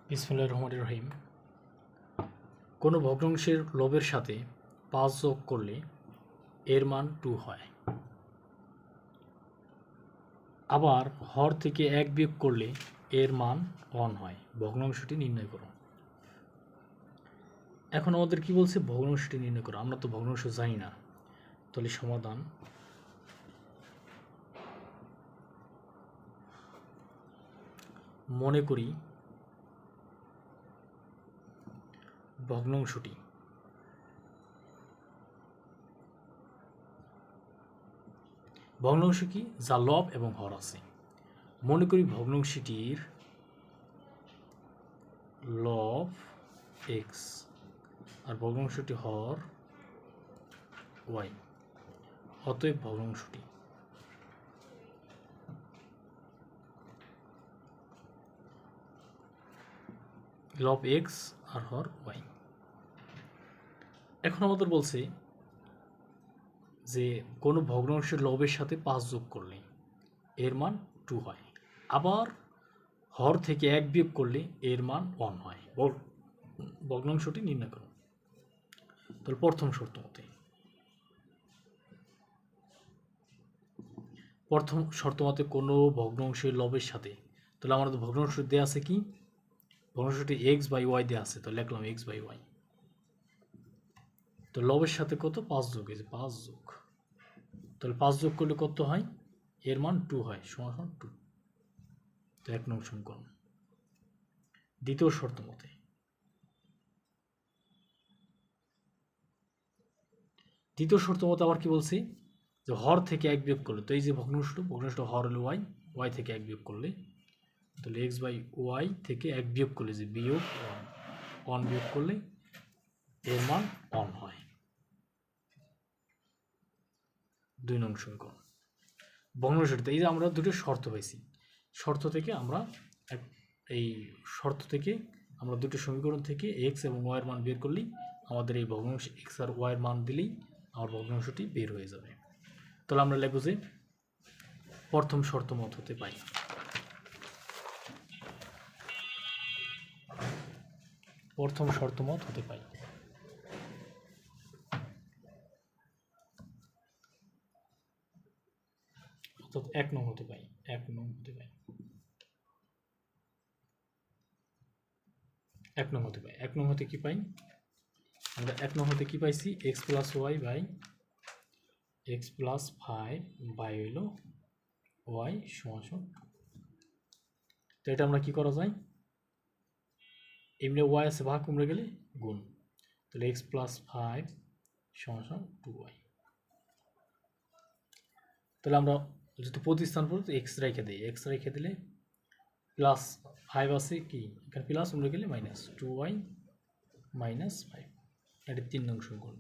বিসমিল্লাহির রহমানির রহিম। কোনো ভগ্নাংশের লবের সাথে 5 যোগ করলে এর মান 2 হয়। আবার হর থেকে 1 বিয়োগ করলে এর মান 1 হয়। ভগ্নাংশটি নির্ণয় করো। এখন আমাদের কি বলছে? ভগ্নাংশটি নির্ণয় করো। আমরা তো ভগ্নাংশ জানি না। তাহলে সমাধান মনে করি ভগ্নাংশটি ভগ্নাংশ কি? যা লব এবং হর আছে। মনে করি ভগ্নাংশটির লব এক্স আর ভগ্নাংশটি হর ওয়াই। অতএব ভগ্নাংশটি লব এক্স আর হর ওয়াই। এখন আমাদের বলছে যে কোনো ভগ্নাংশের লবের সাথে 5 যোগ করলে এর মান 2 হয়। আবার হর থেকে 1 বিয়োগ করলে এর মান 1 হয়। ভগ্নাংশটি নির্ণয় করো। তাহলে প্রথম শর্ত মতে কোনো ভগ্নাংশের লবের সাথে, তাহলে আমাদের ভগ্নাংশ দেওয়া আছে কি? ভগ্নাংশটি এক্স বাই ওয়াই দেওয়া আছে, তো লিখলাম এক্স বাই ওয়াই। তো লবের সাথে কত? 5 যোগ, এই যে 5 যোগ। তাহলে 5 যোগ করলে কত হয়? এর মান 2 হয়, সমান 2। তো 1 নং সমীকরণ। দ্বিতীয় শর্ত মতে আবার কি বলছি? যে হর থেকে 1 বিয়োগ করলে, তো এই যে ভগ্নাংশটা হর হলো ওয়াই, ওয়াই থেকে 1 বিয়োগ করলে, তাহলে এক্স বাই ওয়াই থেকে 1 বিয়োগ করলে, যে বিয়োগ 1 বিয়োগ করলে এর মান 1 হয়। 2 নং সমীকরণ। ভগ্নাংশটিতে এই যে আমরা দুটো শর্ত পাইছি, শর্ত থেকে আমরা দুটো সমীকরণ থেকে এক্স এবং ওয়াই এর মান বের করলেই আমাদের এই ভগ্নাংশ এক্স আর ওয়াই এর মান দিলেই আমার ভগ্নাংশটি বের হয়ে যাবে। তাহলে আমরা লিখব যে প্রথম শর্ত মত হতে পাই। প্রথম শর্ত মত হতে পাই। অর্থাৎ 1 নং হতে পাই। 1 নং হতে পাই। 1 নং হতে পাই। 1 নং হতে কি পাই? আমরা 1 নং হতে কি পাইছি? X plus y by x plus 5 by হইল ওয়াই সমান। তো এটা আমরা কি করা যায়? এমনি ওয়াই আছে, ভাগ কমে গেলে গুণ। তাহলে এক্স প্লাস 5 সমান 2y। তাহলে আমরা যদি প্রতিস্থান করি তো এক্স রেখে দিই। এক্স রেখে দিলে প্লাস 5 আছে কি? এখানে প্লাস কমে গেলে মাইনাস 2y মাইনাস 5। এটা 3 নং সমীকরণ।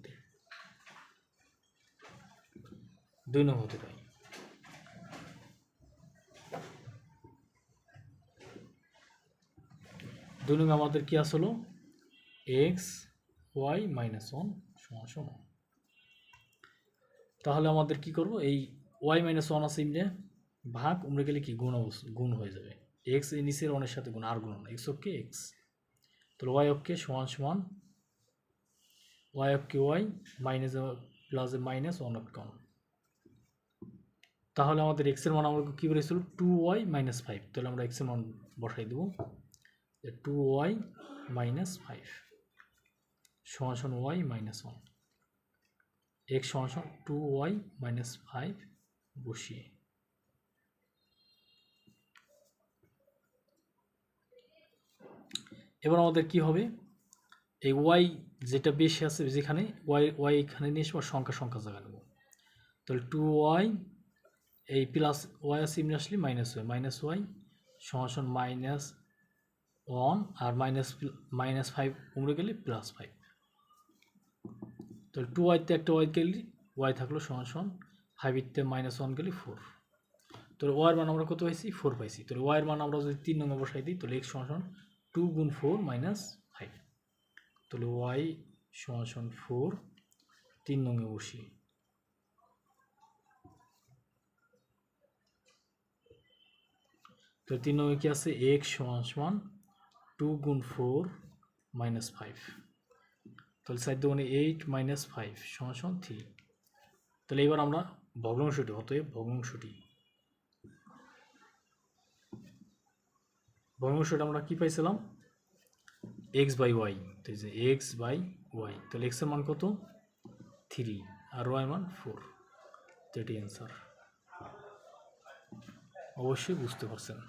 2 নং হতে পাই। 2 নং আমাদের কি আসলো? এক্স ওয়াই মাইনাস 1 সমান। তাহলে আমাদের কি করব? এই ওয়াই মাইনাস 1 আছে এমনি, ভাগ উমরে গেলে কি গুণ হয়ে যাবে। এক্স এই নিচের 1 এর সাথে গুণ, আর গুণ না, এক্স অক্ষে এক্স। তাহলে ওয়াই অক্ষে সমান ওয়াই অক্ষে ওয়াই মাইনাস প্লাস মাইনাস 1 অক্ষে 1। তাহলে আমাদের এক্স এর মান আমরা কি বেরিয়েছিল? 2y minus 5। তাহলে আমরা এক্স এর মান বসাই দেবো, 2y মাইনাস 5 সমান ওয়াই মাইনাস 1। এক্স সমান 2y মাইনাস 5 বসিয়ে এবার আমাদের কি হবে? এই ওয়াই যেটা বেশি আছে, যেখানে ওয়াই এখানে নিয়ে এসে সংখ্যা জায়গা নেব। তাহলে 2y এই প্লাস ওয়াই আছে এমনি আসলে মাইনাস ওয়াই সমান মাইনাস 1 আর মাইনাস 5 উমরে গেলে প্লাস 5। তাহলে 2yতে একটা ওয়াই গেলে ওয়াই থাকলো সমান 5 মাইনাস 1 গেলে 4। তাহলে ওয়াই এর মান আমরা কত পাইছি? 4 পাইছি। তাহলে ওয়াই এর মান আমরা যদি 3 নম্বর বসাই দিই, তাহলে এক্স সমান 2 গুণ 4 মাইনাস 5। তাহলে ওয়াই সমান 4 3 নং এ বসি। তো 3 নং কি আছে? এক্স সমান 2 গুণ 4 মাইনাস 5, তাহলে 4 দুগুণে 8 মাইনাস 5 সমান 3। তাহলে এবার আমরা ভগ্নাংশটি, অতএব ভগ্নাংশটা আমরা কি পাইছিলাম, এক্স বাই ওয়াই। তো এই যে এক্স বাই ওয়াই, তাহলে এক্স এর মান কত 3 আর ওয়াই মান 4, তো এটি অ্যান্সার। অবশ্যই বুঝতে পারছেন।